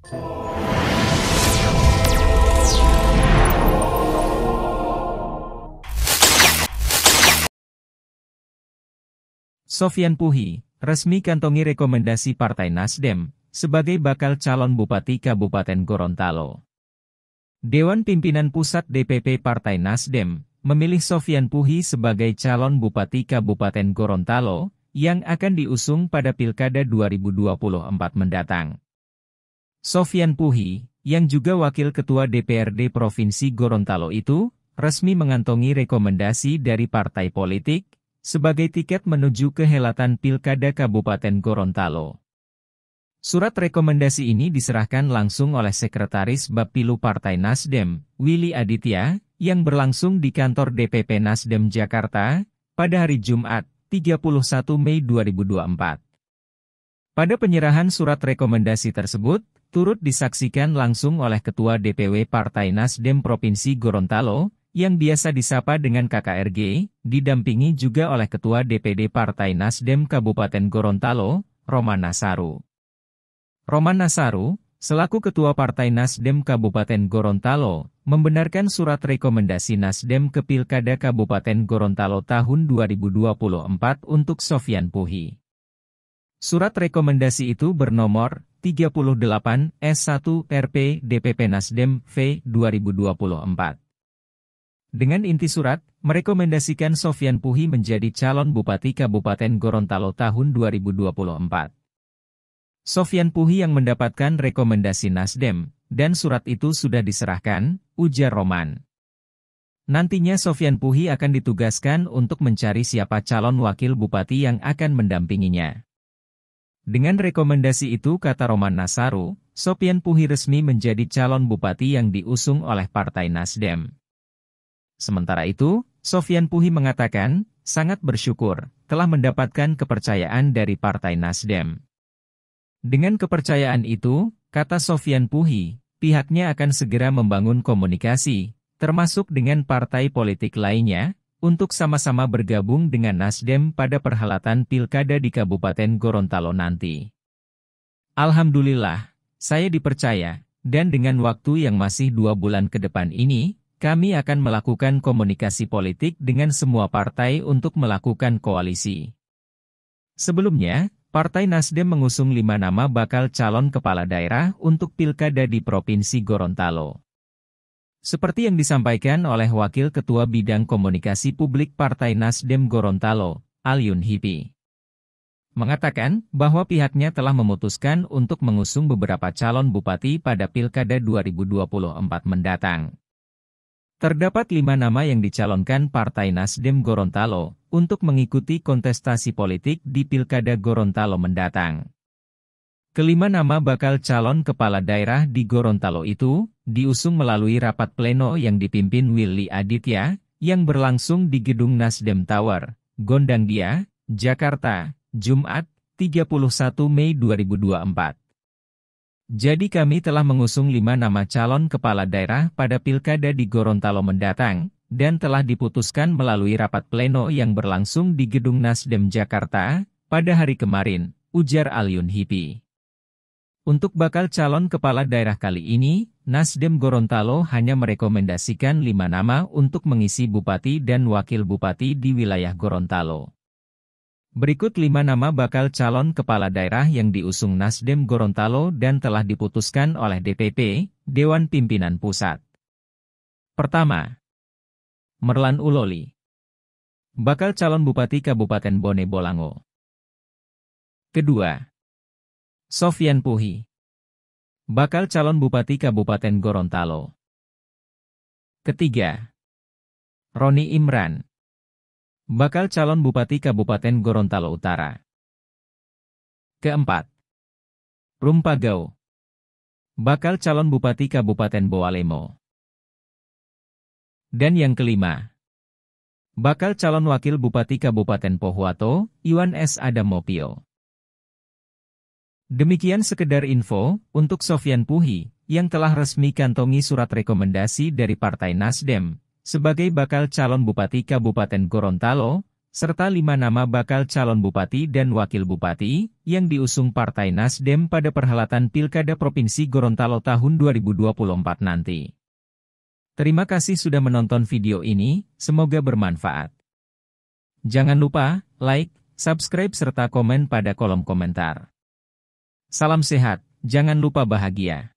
Sofyan Puhi, resmi kantongi rekomendasi Partai Nasdem, sebagai bakal calon Bupati Kabupaten Gorontalo. Dewan Pimpinan Pusat DPP Partai Nasdem, memilih Sofyan Puhi sebagai calon Bupati Kabupaten Gorontalo, yang akan diusung pada Pilkada 2024 mendatang. Sofyan Puhi, yang juga Wakil Ketua DPRD Provinsi Gorontalo itu, resmi mengantongi rekomendasi dari partai politik, sebagai tiket menuju ke helatan Pilkada Kabupaten Gorontalo. Surat rekomendasi ini diserahkan langsung oleh Sekretaris Bapilu Partai Nasdem, Willy Aditya, yang berlangsung di kantor DPP Nasdem Jakarta, pada hari Jumat, 31 Mei 2024. Pada penyerahan surat rekomendasi tersebut, turut disaksikan langsung oleh Ketua DPW Partai Nasdem Provinsi Gorontalo, yang biasa disapa dengan KKRG, didampingi juga oleh Ketua DPD Partai Nasdem Kabupaten Gorontalo, Roman Nasaru. Roman Nasaru, selaku Ketua Partai Nasdem Kabupaten Gorontalo, membenarkan surat rekomendasi Nasdem ke Pilkada Kabupaten Gorontalo tahun 2024 untuk Sofyan Puhi. Surat rekomendasi itu bernomor 38 S1 RP DPP Nasdem V 2024. Dengan inti surat, merekomendasikan Sofyan Puhi menjadi calon Bupati Kabupaten Gorontalo tahun 2024. Sofyan Puhi yang mendapatkan rekomendasi Nasdem, dan surat itu sudah diserahkan, ujar Roman. Nantinya Sofyan Puhi akan ditugaskan untuk mencari siapa calon wakil bupati yang akan mendampinginya. Dengan rekomendasi itu, kata Roman Nasaru, Sofyan Puhi resmi menjadi calon bupati yang diusung oleh Partai Nasdem. Sementara itu, Sofyan Puhi mengatakan, sangat bersyukur, telah mendapatkan kepercayaan dari Partai Nasdem. Dengan kepercayaan itu, kata Sofyan Puhi, pihaknya akan segera membangun komunikasi, termasuk dengan partai politik lainnya, untuk sama-sama bergabung dengan Nasdem pada perhelatan Pilkada di Kabupaten Gorontalo nanti. Alhamdulillah, saya dipercaya, dan dengan waktu yang masih 2 bulan ke depan ini, kami akan melakukan komunikasi politik dengan semua partai untuk melakukan koalisi. Sebelumnya, Partai Nasdem mengusung 5 nama bakal calon kepala daerah untuk Pilkada di Provinsi Gorontalo. Seperti yang disampaikan oleh Wakil Ketua Bidang Komunikasi Publik Partai Nasdem Gorontalo, Alyun Hipi. Mengatakan bahwa pihaknya telah memutuskan untuk mengusung beberapa calon bupati pada Pilkada 2024 mendatang. Terdapat 5 nama yang dicalonkan Partai Nasdem Gorontalo untuk mengikuti kontestasi politik di Pilkada Gorontalo mendatang. Kelima nama bakal calon kepala daerah di Gorontalo itu diusung melalui rapat pleno yang dipimpin Willy Aditya, yang berlangsung di Gedung Nasdem Tower, Gondangdia, Jakarta, Jumat, 31 Mei 2024. Jadi kami telah mengusung 5 nama calon kepala daerah pada Pilkada di Gorontalo mendatang, dan telah diputuskan melalui rapat pleno yang berlangsung di Gedung Nasdem Jakarta, pada hari kemarin, ujar Alyun Hipi. Untuk bakal calon kepala daerah kali ini, Nasdem Gorontalo hanya merekomendasikan 5 nama untuk mengisi bupati dan wakil bupati di wilayah Gorontalo. Berikut 5 nama bakal calon kepala daerah yang diusung Nasdem Gorontalo dan telah diputuskan oleh DPP, Dewan Pimpinan Pusat. Pertama, Merlan Uloli, bakal calon Bupati Kabupaten Bone Bolango. Kedua, Sofyan Puhi, bakal calon Bupati Kabupaten Gorontalo. Ketiga, Roni Imran, bakal calon Bupati Kabupaten Gorontalo Utara. Keempat, Rumpagau, bakal calon Bupati Kabupaten Boalemo. Dan yang kelima, bakal calon Wakil Bupati Kabupaten Pohuwato, Iwan S. Adamopio. Demikian sekedar info untuk Sofyan Puhi, yang telah resmi kantongi surat rekomendasi dari Partai Nasdem, sebagai bakal calon Bupati Kabupaten Gorontalo, serta 5 nama bakal calon bupati dan wakil bupati yang diusung Partai Nasdem pada perhelatan Pilkada Provinsi Gorontalo tahun 2024 nanti. Terima kasih sudah menonton video ini, semoga bermanfaat. Jangan lupa like, subscribe serta komen pada kolom komentar. Salam sehat, jangan lupa bahagia.